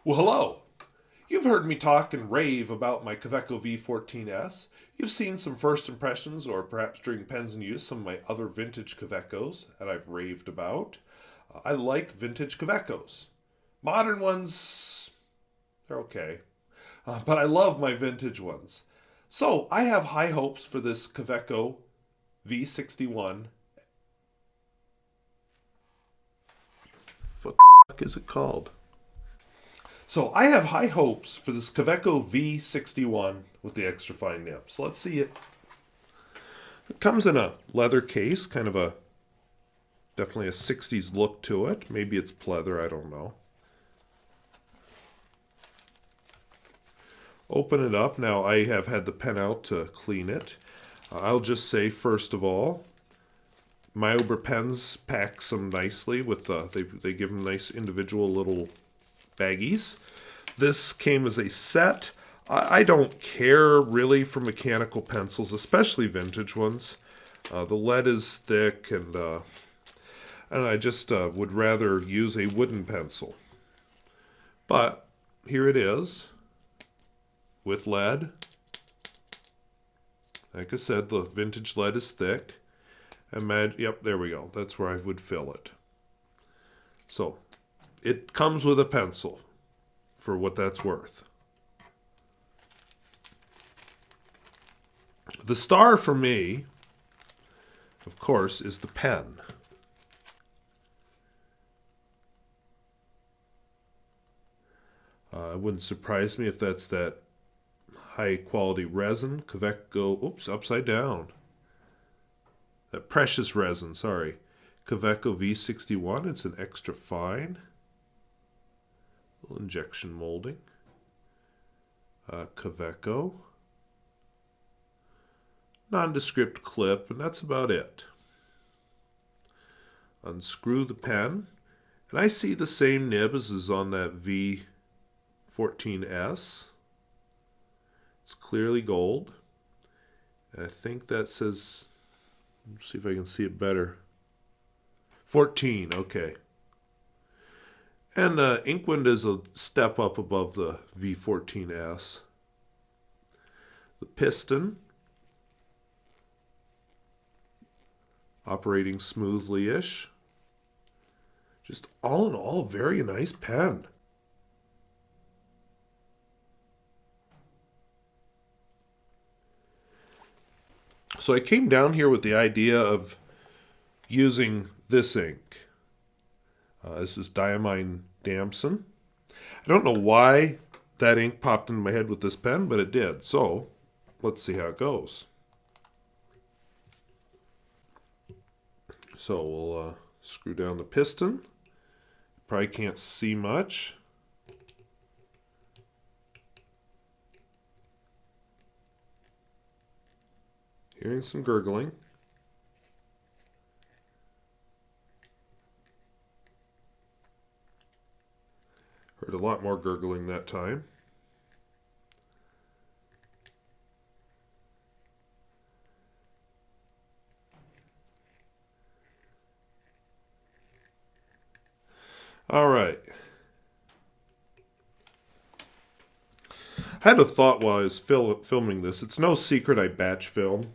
Well, hello. You've heard me talk and rave about my Kaweco v61. You've seen some first impressions, or perhaps during pens and use, some of my other vintage Kawecos that I've raved about. I like vintage Kawecos. Modern ones, they're okay. But I love my vintage ones. So I have high hopes for this Kaweco v61. What the fuck is it called? So I have high hopes for this Kaweco v61 with the extra fine nib. So let's see it. It comes in a leather case, kind of a definitely a 60s look to it. Maybe it's pleather, I don't know. Open it up. Now I have had the pen out to clean it. I'll just say first of all, Myober pens pack some nicely with they give them nice individual little baggies. This came as a set. I don't care really for mechanical pencils, especially vintage ones. The lead is thick, and I just would rather use a wooden pencil. But here it is with lead. Like I said, the vintage lead is thick. Yep, there we go. That's where I would fill it. So it comes with a pencil for what that's worth. The star for me, of course, is the pen. It wouldn't surprise me if that's that high quality resin. Kaweco, oops, upside down. That precious resin, sorry. Kaweco v61, it's an extra fine. Little injection molding. Kaweco. Nondescript clip, and that's about it. Unscrew the pen, and I see the same nib as is on that V14S. It's clearly gold. And I think that says, let's see if I can see it better. 14, okay. And Inkwand is a step up above the V14S. The piston, operating smoothly-ish. Just all in all, very nice pen. So I came down here with the idea of using this ink. This is Diamine Damson. I don't know why that ink popped into my head with this pen, but it did. So let's see how it goes. So we'll screw down the piston. Probably can't see much. Hearing some gurgling. Heard a lot more gurgling that time. All right. I had a thought while I was filming this. It's no secret I batch film.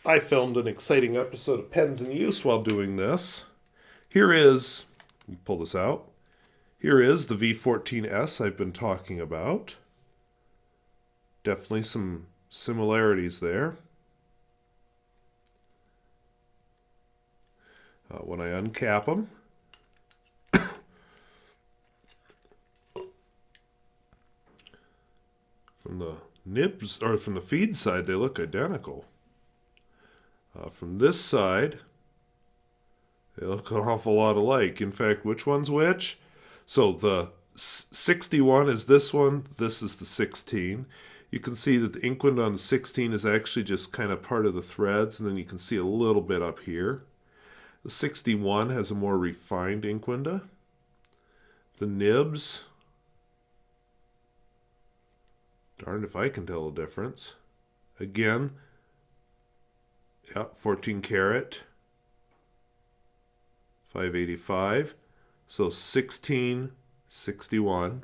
I filmed an exciting episode of Pens in Use while doing this. Here is, let me pull this out. Here is the V14S I've been talking about. Definitely some similarities there. When I uncap them, from the nibs, or from the feed side, they look identical. From this side, they look an awful lot alike. In fact, which one's which? So the 61 is this one, this is the 16. You can see that the Inkwand on the 16 is actually just kind of part of the threads, and then you can see a little bit up here. The 61 has a more refined Inkwanda. The nibs, darned if I can tell the difference. Again, yeah, 14 karat, 585. So 16, 61.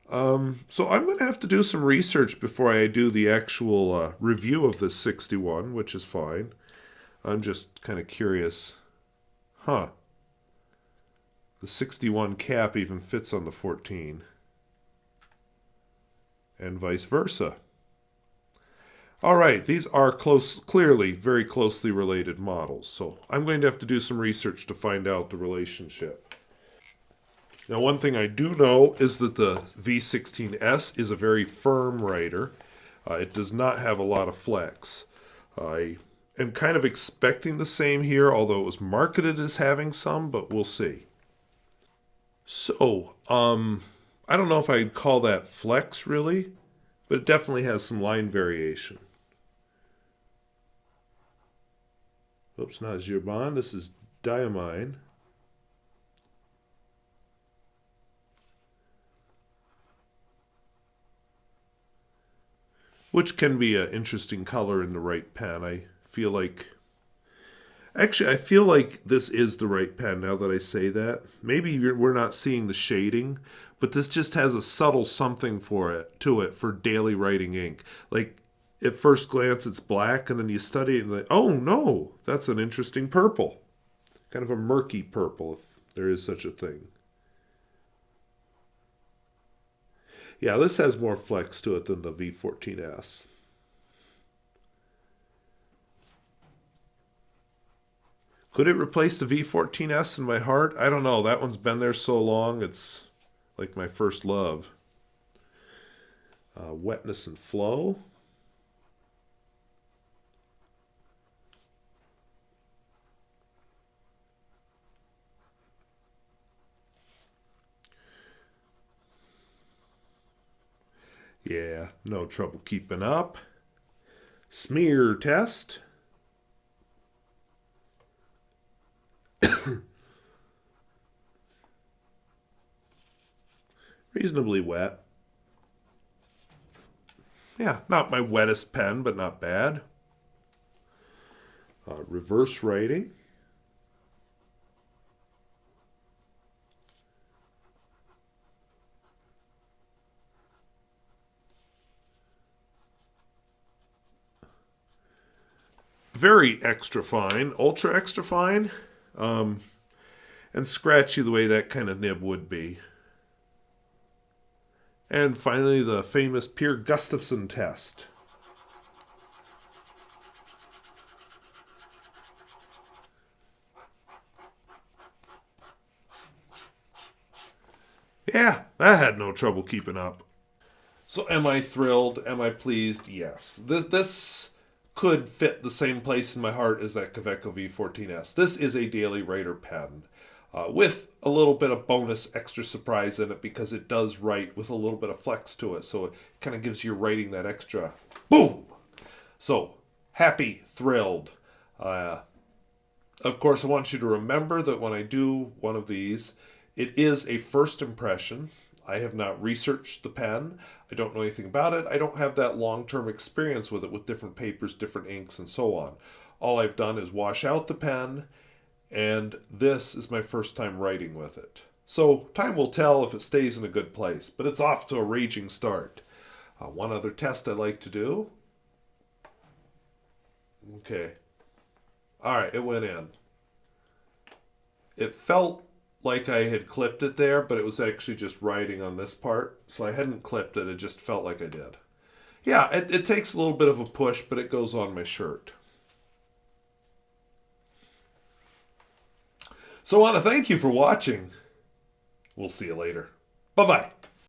So I'm going to have to do some research before I do the actual review of this 61, which is fine. I'm just kind of curious. Huh. The 61 cap even fits on the 14. And vice versa. All right, these are clearly very closely related models. So I'm going to have to do some research to find out the relationship. Now, one thing I do know is that the V16S is a very firm writer. It does not have a lot of flex. I am kind of expecting the same here, although it was marketed as having some, but we'll see. So, I don't know if I'd call that flex really, but it definitely has some line variation. Oops, not Girbon. This is diamine. Which can be an interesting color in the right pen. I feel like... Actually, I feel like this is the right pen now that I say that. Maybe we're not seeing the shading, but this just has a subtle something to it for daily writing ink. Like, at first glance, it's black, and then you study it and like, oh no, that's an interesting purple. Kind of a murky purple, if there is such a thing. Yeah, this has more flex to it than the V14S. Could it replace the V14S in my heart? I don't know. That one's been there so long, it's like my first love. Wetness and flow. Yeah, no trouble keeping up. Smear test. Reasonably wet. Yeah, not my wettest pen, but not bad. Reverse writing. Very extra fine, ultra extra fine, and scratchy the way that kind of nib would be. And finally, the famous Pierre Gustafson test. Yeah, I had no trouble keeping up. So am I thrilled? Am I pleased? Yes. This could fit the same place in my heart as that Kaweco V14S. This is a daily writer pen. With a little bit of bonus extra surprise in it because it does write with a little bit of flex to it. So it kind of gives your writing that extra boom. So happy, thrilled. Of course, I want you to remember that when I do one of these, it is a first impression. I have not researched the pen. I don't know anything about it. I don't have that long-term experience with it with different papers, different inks, and so on. All I've done is wash out the pen, and this is my first time writing with it. So time will tell if it stays in a good place, but it's off to a raging start. One other test I like to do. Okay. All right, it went in. It felt like I had clipped it there, but it was actually just writing on this part. So I hadn't clipped it, it just felt like I did. Yeah, it takes a little bit of a push, but it goes on my shirt. So I want to thank you for watching. We'll see you later. Bye-bye.